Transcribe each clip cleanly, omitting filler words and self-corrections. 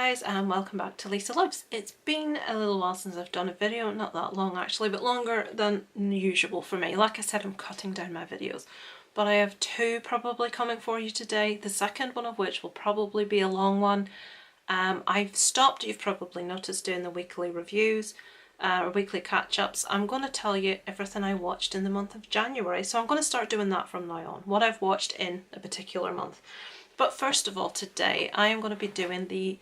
guys, and welcome back to Lisa Loves. It's been a little while since I've done a video, not that long actually, but longer than usual for me. Like I said, I'm cutting down my videos, but I have two probably coming for you today, the second one of which will probably be a long one. I've stopped, you've probably noticed, doing the weekly reviews or weekly catch-ups. I'm going to tell you everything I watched in the month of January, so I'm going to start doing that from now on, what I've watched in a particular month. But first of all, today I am going to be doing the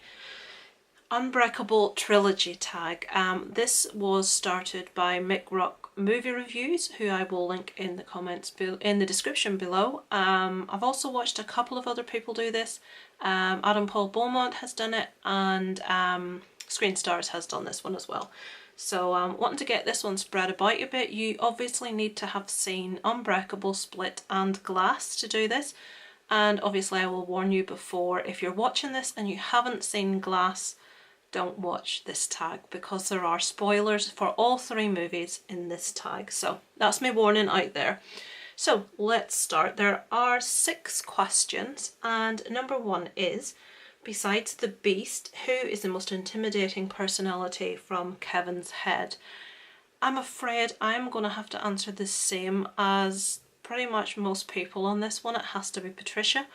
Unbreakable Trilogy tag. This was started by Mick Rock Movie Reviews, who I will link in the comments in the description below. I've also watched a couple of other people do this. Adam Paul Beaumont has done it, and Screen Stars has done this one as well. So wanting to get this one spread about a bit, you obviously need to have seen Unbreakable, Split and Glass to do this. And obviously I will warn you before, if you're watching this and you haven't seen Glass, don't watch this tag because there are spoilers for all three movies in this tag. So that's my warning out there. So let's start. There are 6 questions, and number 1 is, besides the Beast, who is the most intimidating personality from Kevin's head? I'm afraid I'm going to have to answer the same as pretty much most people on this one. It has to be Patricia.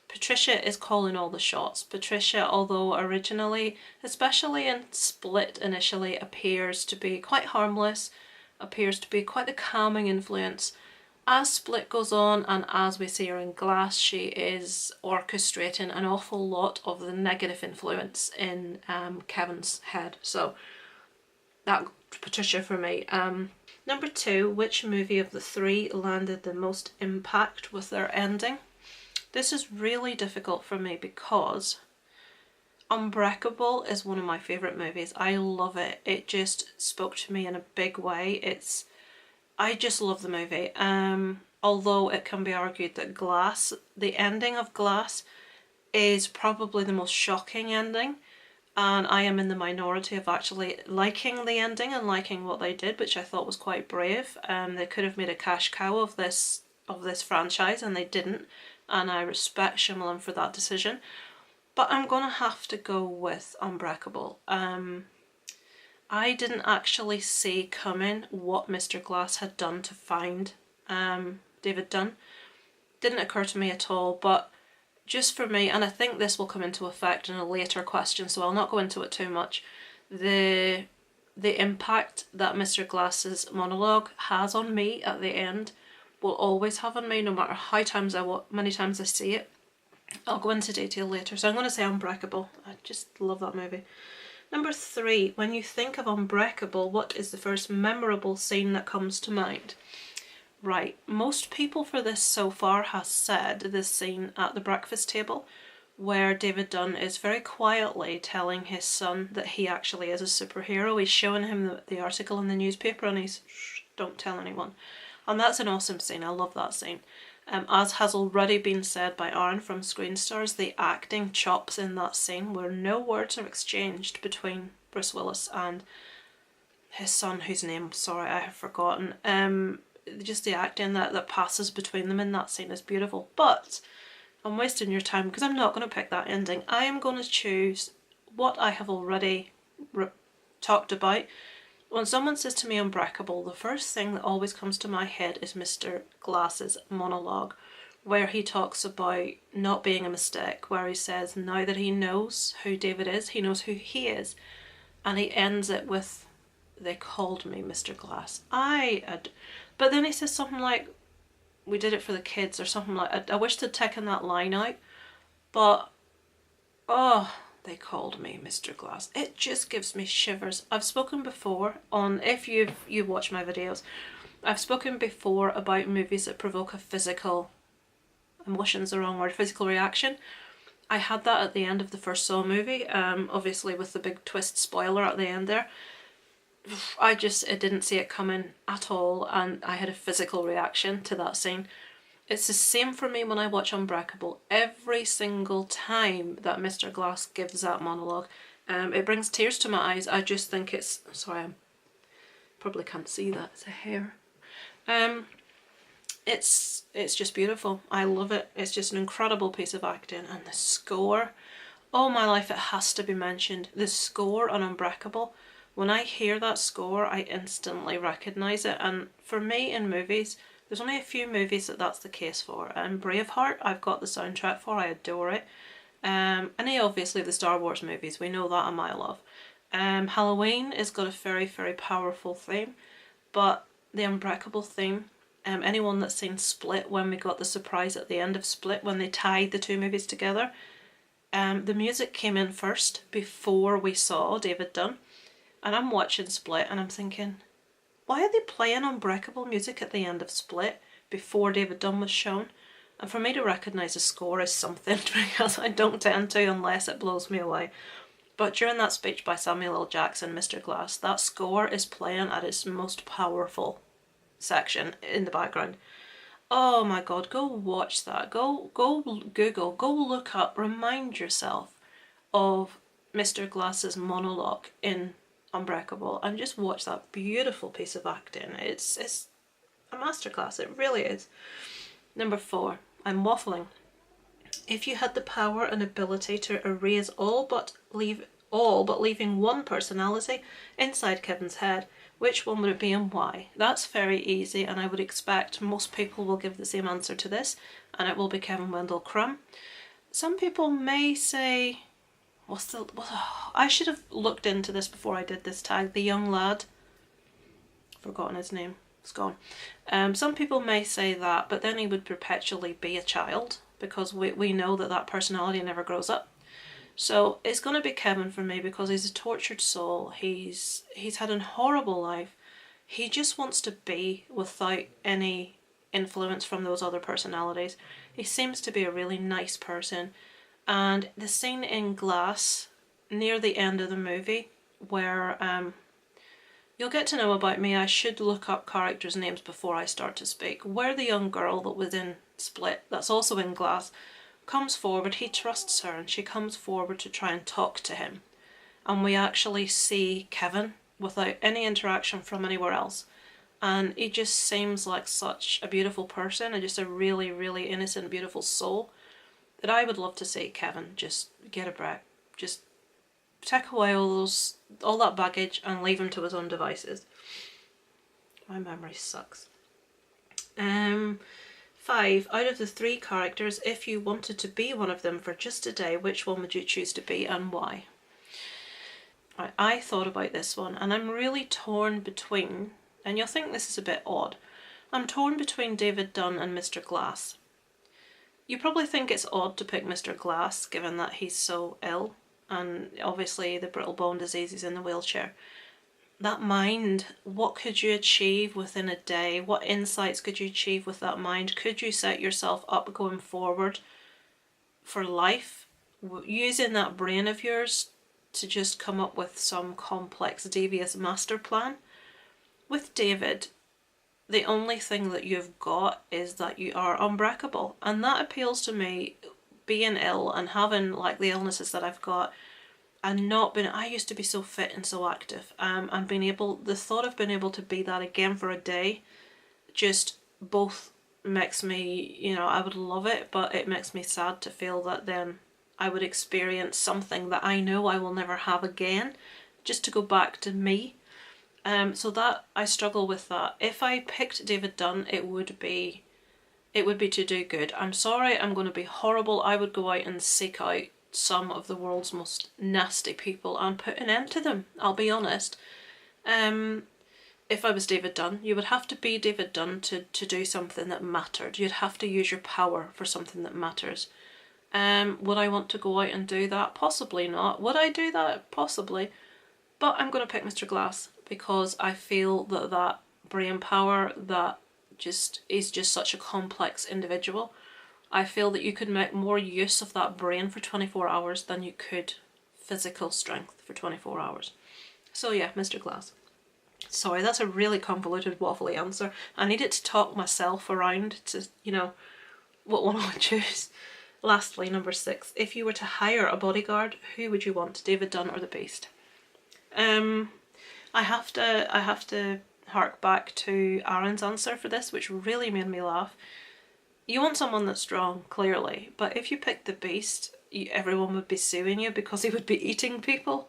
Patricia is calling all the shots. Patricia, although originally, especially in Split initially, appears to be quite harmless, appears to be quite the calming influence. As Split goes on and as we see her in Glass, she is orchestrating an awful lot of the negative influence in Kevin's head. So that Patricia for me. Number 2, which movie of the 3 landed the most impact with their ending? This is really difficult for me because Unbreakable is one of my favourite movies. I love it. It just spoke to me in a big way. I just love the movie. Although it can be argued that Glass, the ending of Glass, is probably the most shocking ending. And I am in the minority of actually liking the ending and liking what they did, which I thought was quite brave. They could have made a cash cow of this franchise, and they didn't. And I respect Shyamalan for that decision. But I'm gonna have to go with Unbreakable. I didn't actually see coming what Mr. Glass had done to find David Dunne. Didn't occur to me at all, but just for me, and I think this will come into effect in a later question, so I'll not go into it too much, the impact that Mr. Glass's monologue has on me at the end will always have on me, no matter how many times I see it. I'll go into detail later, so I'm going to say Unbreakable. I just love that movie. Number 3, when you think of Unbreakable, what is the first memorable scene that comes to mind? Right, most people for this so far has said this scene at the breakfast table where David Dunne is very quietly telling his son that he actually is a superhero. He's showing him the article in the newspaper and he's, shh, don't tell anyone. And that's an awesome scene. I love that scene. As has already been said by Aaron from Screen Stars, the acting chops in that scene where no words are exchanged between Bruce Willis and his son, whose name, sorry, I have forgotten. Just the acting that passes between them in that scene is beautiful. But I'm wasting your time because I'm not going to pick that ending. I am going to choose what I have already talked about. When someone says to me Unbreakable, the first thing that always comes to my head is Mr. Glass's monologue, where he talks about not being a mistake, where he says now that he knows who David is, he knows who he is, and he ends it with, they called me Mr. Glass. But then he says something like, we did it for the kids, or something like, I wish they'd taken that line out, but, oh, they called me Mr. Glass. It just gives me shivers. I've spoken before on, if you've watched my videos, I've spoken before about movies that provoke a physical, emotion's the wrong word, physical reaction. I had that at the end of the first Saw movie, obviously with the big twist spoiler at the end there. I didn't see it coming at all, and I had a physical reaction to that scene. It's the same for me when I watch Unbreakable. Every single time that Mr. Glass gives that monologue, it brings tears to my eyes. I just think it's, sorry, I probably can't see that, it's a hair. It's just beautiful. I love it. It's just an incredible piece of acting, and the score, Oh my life, it has to be mentioned. The score on Unbreakable. When I hear that score, I instantly recognise it. And for me in movies, there's only a few movies that that's the case for. And Braveheart, I've got the soundtrack for. I adore it. And obviously the Star Wars movies, we know that a mile off. Halloween has got a very, very powerful theme. But the Unbreakable theme, anyone that's seen Split, when we got the surprise at the end of Split, when they tied the two movies together, the music came in first before we saw David Dunne. And I'm watching Split and I'm thinking, why are they playing Unbreakable music at the end of Split before David Dunne was shown? And for me to recognise a score is something, because I don't tend to unless it blows me away. But during that speech by Samuel L. Jackson, Mr. Glass, that score is playing at its most powerful section in the background. Oh my god, go watch that. Go Google, go look up, remind yourself of Mr. Glass's monologue in Unbreakable and just watch that beautiful piece of acting. It's a masterclass, it really is. Number 4, I'm waffling. If you had the power and ability to erase all but leaving one personality inside Kevin's head, which one would it be and why? That's very easy, and I would expect most people will give the same answer to this, and it will be Kevin Wendell Crumb. Some people may say, I should have looked into this before I did this tag. The young lad, forgotten his name, it's gone. Some people may say that, but then he would perpetually be a child, because we know that personality never grows up. So it's going to be Kevin for me, because he's a tortured soul. He's had a horrible life. He just wants to be without any influence from those other personalities. He seems to be a really nice person. And the scene in Glass near the end of the movie where you'll get to know about me. I should look up characters' names before I start to speak. Where the young girl that was in Split, that's also in Glass, comes forward, he trusts her, and she comes forward to try and talk to him. And we actually see Kevin without any interaction from anywhere else. And he just seems like such a beautiful person, and just a really, really innocent, beautiful soul, that I would love to see Kevin just get a break. Just take away all that baggage and leave him to his own devices. My memory sucks. 5. Out of the 3 characters, if you wanted to be one of them for just a day, which one would you choose to be and why? Right, I thought about this one, and I'm really torn between, and you'll think this is a bit odd, I'm torn between David Dunne and Mr. Glass. You probably think it's odd to pick Mr. Glass, given that he's so ill, and obviously the brittle bone disease, he's in the wheelchair. That mind, what could you achieve within a day? What insights could you achieve with that mind? Could you set yourself up going forward for life, using that brain of yours to just come up with some complex, devious master plan? With David, the only thing that you've got is that you are unbreakable, and that appeals to me. Being ill and having like the illnesses that I've got, and I used to be so fit and so active, and the thought of being able to be that again for a day, just both makes me, I would love it, but it makes me sad to feel that then I would experience something that I know I will never have again, just to go back to me. So that, I struggle with that. If I picked David Dunne, it would be to do good. I'm sorry, I'm going to be horrible. I would go out and seek out some of the world's most nasty people and put an end to them, I'll be honest. If I was David Dunne, you would have to be David Dunne to do something that mattered. You'd have to use your power for something that matters. Would I want to go out and do that? Possibly not. Would I do that? Possibly. But I'm going to pick Mr. Glass, because I feel that brain power, that is just such a complex individual. I feel that you could make more use of that brain for 24 hours than you could physical strength for 24 hours. So yeah, Mr. Glass. Sorry, that's a really convoluted, waffly answer. I needed to talk myself around to, what one I would choose. Lastly, number 6. If you were to hire a bodyguard, who would you want, David Dunne or the Beast? I have to hark back to Aaron's answer for this, which really made me laugh. You want someone that's strong, clearly, but if you pick the Beast, everyone would be suing you because he would be eating people.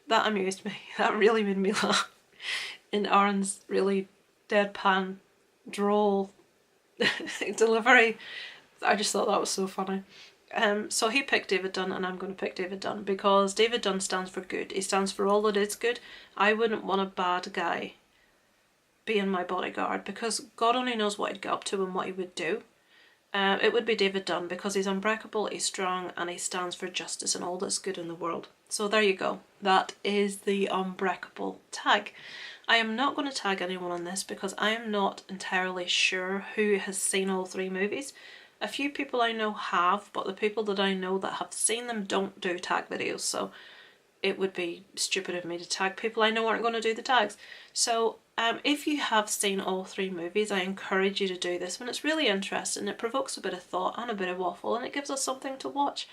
That amused me. That really made me laugh. In Aaron's really deadpan, droll delivery. I just thought that was so funny. So he picked David Dunne, and I'm going to pick David Dunne because David Dunne stands for good. He stands for all that is good. I wouldn't want a bad guy being my bodyguard because God only knows what he'd get up to and what he would do. It would be David Dunne because he's unbreakable, he's strong, and he stands for justice and all that's good in the world. So there you go. That is the Unbreakable tag. I am not going to tag anyone on this because I am not entirely sure who has seen all three movies. A few people I know have, but the people that I know that have seen them don't do tag videos, so it would be stupid of me to tag people I know aren't going to do the tags. So if you have seen all three movies, I encourage you to do this one. It's really interesting. It provokes a bit of thought and a bit of waffle, and it gives us something to watch.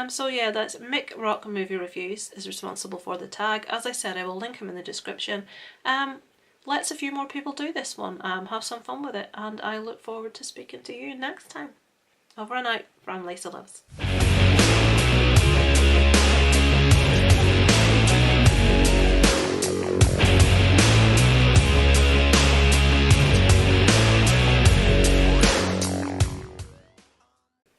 So yeah, that's Mick Rock Movie Reviews is responsible for the tag. As I said, I will link him in the description. Let's a few more people do this one. Have some fun with it, and I look forward to speaking to you next time. Over and out from Lisa Loves.